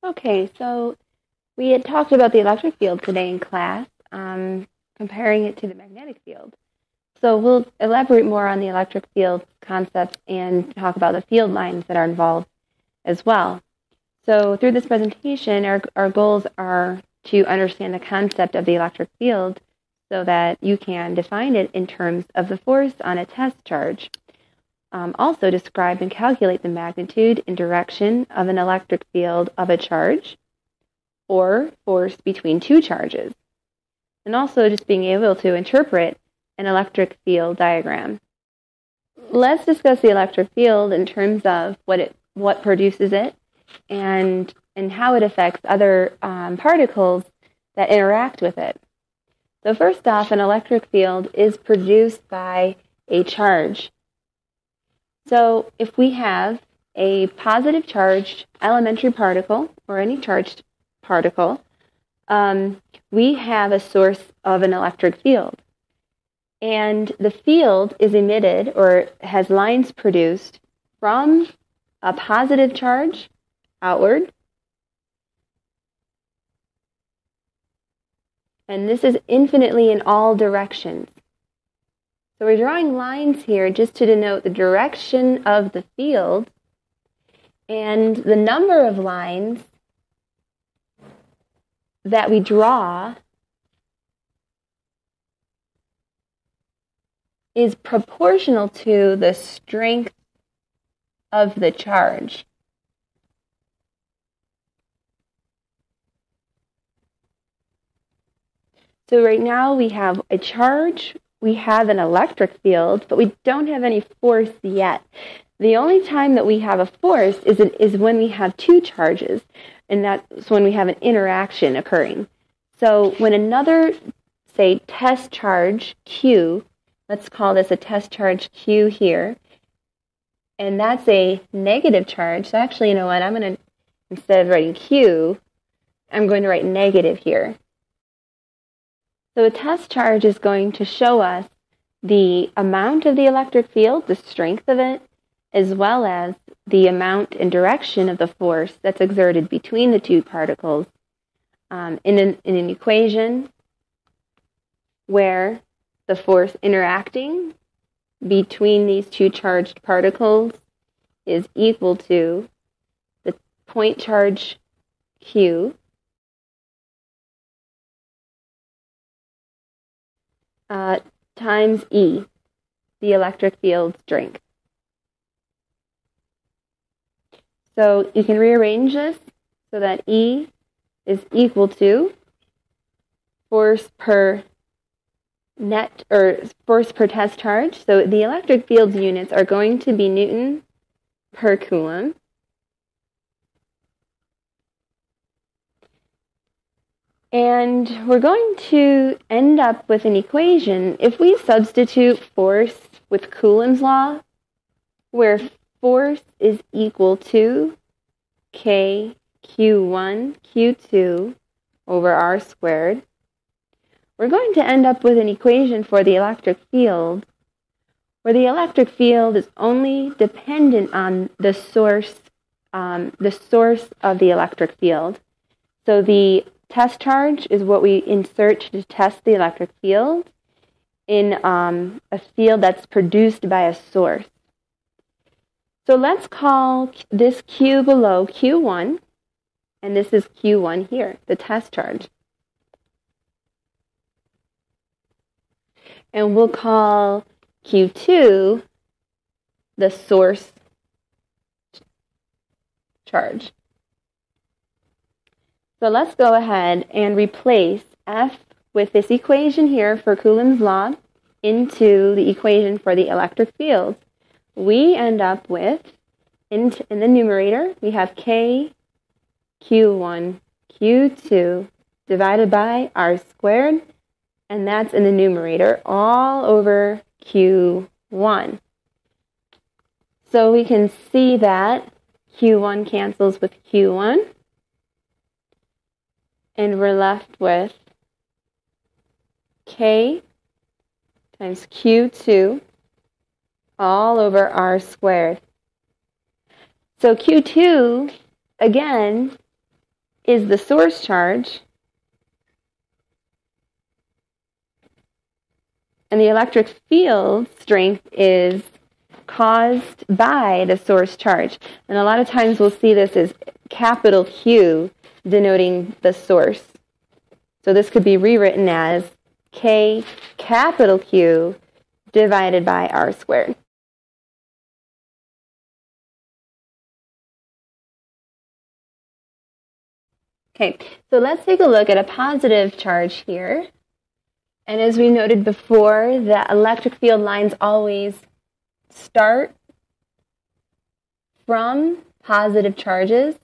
Okay, so we had talked about the electric field today in class, comparing it to the magnetic field. So we'll elaborate more on the electric field concepts and talk about the field lines that are involved as well. So through this presentation, our goals are to understand the concept of the electric field so that you can define it in terms of the force on a test charge. Also describe and calculate the magnitude and direction of an electric field of a charge or force between two charges. And also just being able to interpret an electric field diagram. Let's discuss the electric field in terms of what produces it and how it affects other particles that interact with it. So first off, an electric field is produced by a charge. So if we have a positive charged elementary particle or any charged particle, we have a source of an electric field. And the field is emitted or has lines produced from a positive charge outward. And this is infinitely in all directions. So we're drawing lines here just to denote the direction of the field, and the number of lines that we draw is proportional to the strength of the charge. So right now we have a charge, we have an electric field, but we don't have any force yet. The only time that we have a force is when we have two charges, and that's when we have an interaction occurring. So when another, say, test charge Q, let's call this a test charge Q here, and that's a negative charge. So actually, you know what, I'm going to, instead of writing Q, I'm going to write negative here. So a test charge is going to show us the amount of the electric field, the strength of it, as well as the amount and direction of the force that's exerted between the two particles in an equation where the force interacting between these two charged particles is equal to the point charge Q times E, the electric field strength. So you can rearrange this so that E is equal to force per net, or force per test charge. So the electric field's units are going to be Newton per Coulomb. And we're going to end up with an equation if we substitute force with Coulomb's law, where force is equal to K Q1 Q2 over R squared. We're going to end up with an equation for the electric field where the electric field is only dependent on the source of the electric field. So the test charge is what we insert to test the electric field in a field that's produced by a source. So let's call this Q below Q1, and this is Q1 here, the test charge. And we'll call Q2 the source charge. So let's go ahead and replace F with this equation here for Coulomb's law into the equation for the electric field. We end up with, in the numerator, we have K Q1 Q2 divided by R squared, and that's in the numerator, all over Q1. So we can see that Q1 cancels with Q1, and we're left with K times Q2 all over R squared. So Q2, again, is the source charge, and the electric field strength is caused by the source charge. And a lot of times we'll see this as capital Q denoting the source. So this could be rewritten as K capital Q divided by R squared. Okay, so let's take a look at a positive charge here. And as we noted before, the electric field lines always start from positive charges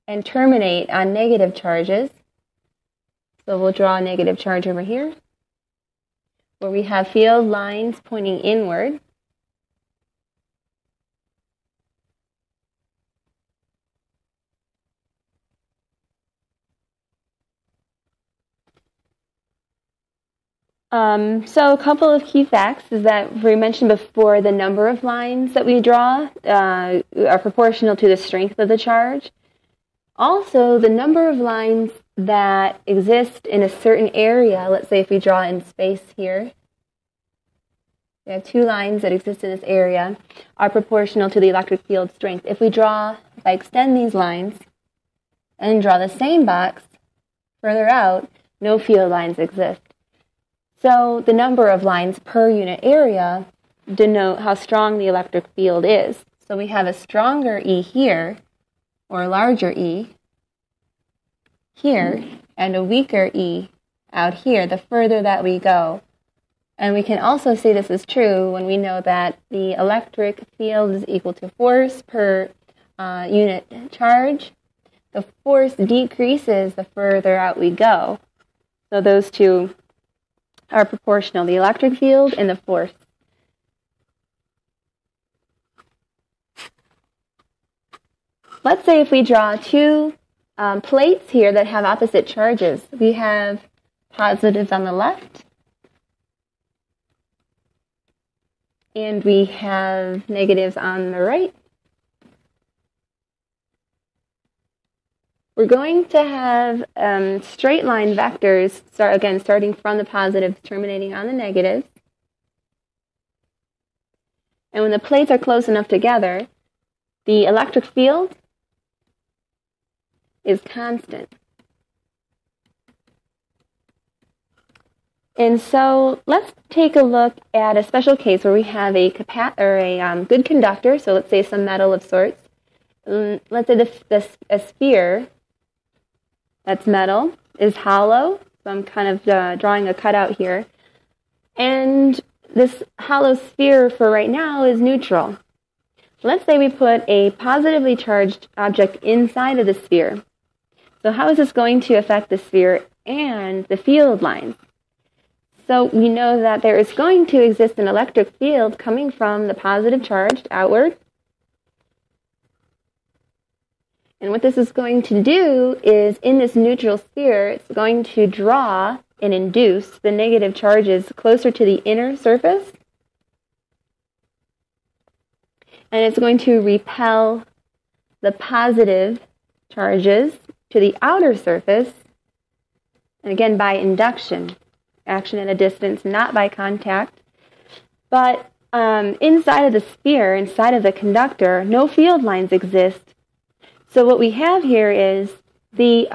and terminate on negative charges. So we'll draw a negative charge over here, where we have field lines pointing inward. So a couple of key facts is that we mentioned before the number of lines that we draw are proportional to the strength of the charge. Also, the number of lines that exist in a certain area, let's say if we draw in space here, we have 2 lines that exist in this area, are proportional to the electric field strength. If I extend these lines and draw the same box further out, no field lines exist. So the number of lines per unit area denote how strong the electric field is. So we have a stronger E here, or a larger E here, and a weaker E out here, the further that we go. And we can also say this is true when we know that the electric field is equal to force per unit charge. The force decreases the further out we go. So those two are proportional, the electric field and the force. Let's say if we draw 2 plates here that have opposite charges. We have positives on the left, and we have negatives on the right. We're going to have straight line vectors, starting from the positives, terminating on the negatives. And when the plates are close enough together, the electric field is constant. And so let's take a look at a special case where we have a good conductor, so let's say some metal of sorts. Let's say a sphere that's metal is hollow, so I'm kind of drawing a cutout here. And this hollow sphere for right now is neutral. Let's say we put a positively charged object inside of the sphere. So how is this going to affect the sphere and the field lines? So we know that there is going to exist an electric field coming from the positive charge outward. And what this is going to do is, in this neutral sphere, it's going to draw and induce the negative charges closer to the inner surface. And it's going to repel the positive charges to the outer surface, and again by induction, action at a distance, not by contact. But inside of the sphere, inside of the conductor, no field lines exist. So what we have here is the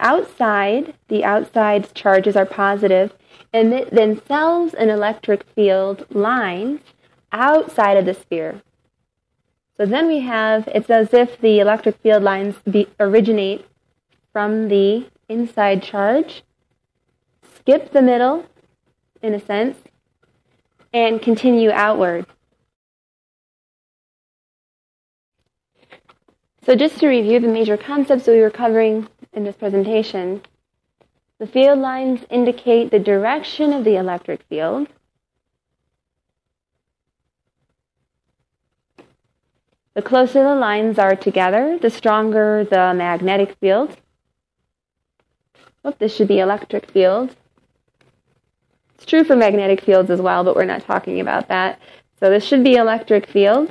outside charges are positive, and themselves an electric field lines outside of the sphere. So then we have, it's as if the electric field lines originate from the inside charge, skip the middle, in a sense, and continue outward. So just to review the major concepts that we were covering in this presentation, the field lines indicate the direction of the electric field. The closer the lines are together, the stronger the magnetic field. This should be electric field. It's true for magnetic fields as well, but we're not talking about that. So this should be electric field.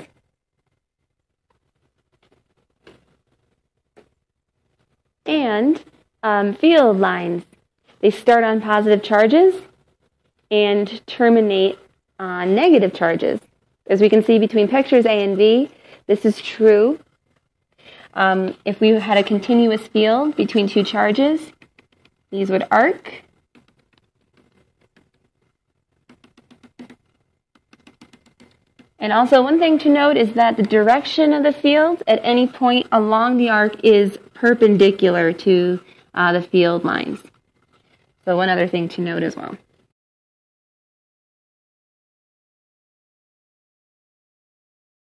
And field lines. They start on positive charges and terminate on negative charges. As we can see between pictures A and B, this is true. If we had a continuous field between two charges, these would arc. And also one thing to note is that the direction of the field at any point along the arc is perpendicular to the field lines. So one other thing to note as well.